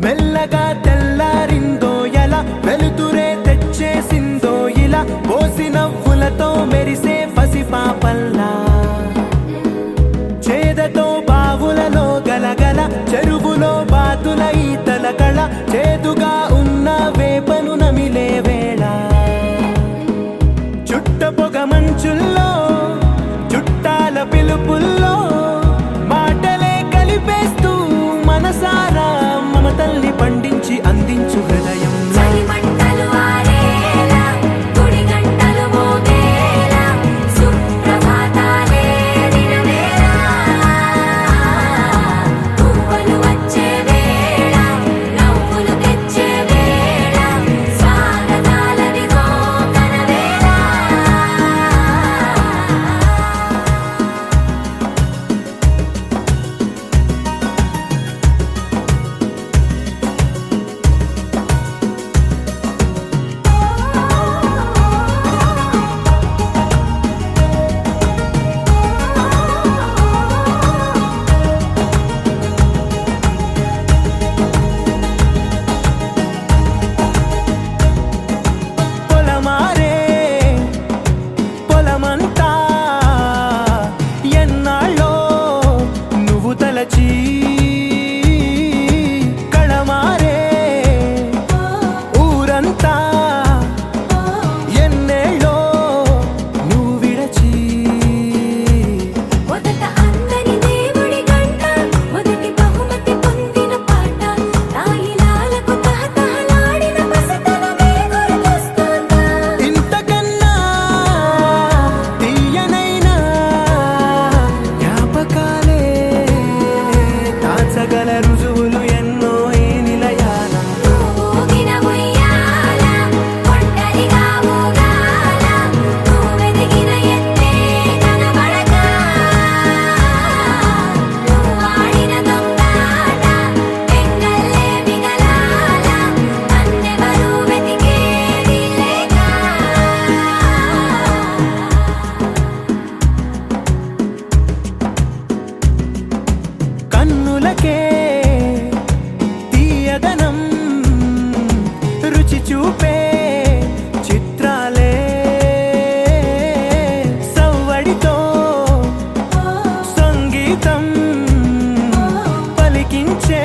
మెల్లగా తెల్లారిందో ఎలా వెలుతురే తెచ్చేసిందో ఇలా పోసి నవ్వులతో మెరిసే పసిపాపల్లా చేదతో బావులలో గలగల చెరువులో బాతుల ఈతల కళ చేదుగా ఉన్న వేపను నమిలే వేళ చుట్ట పొగ మంచుల్లో చుట్టాల పిలుపుల్లో మాటలే కలిపేస్తూ మనసారా మమతల్ని పండించి అందించు హృదయం కళమారే ఊరంతా ఎన్నేళ్ళో నువ్వు విడచి మొదట అందరి దేవుడి గంట మొదటి బహుమతి పొందిన పాట తాయిలాలకు తహతహలాడిన పసితనమే గుర్తొస్తుందా ఇంతకన్నా తీయనైనా జ్ఞాపకాలే దాచగల రుజువులు ఎన్నో ఈ నిలయాల ఊగిన ఉయ్యాల ఒంటరిగా ఊగాల నువ్వెదిగిన ఎత్తే కనబడక నువ్వాడిన దొంగాట ఎంగల్లే మిగలాల నన్నెవరూ వెతికేది లేక కన్నులకే తీయదనం రుచి చూపే చిత్రాలే సవ్వడితో సంగీతం పలికించే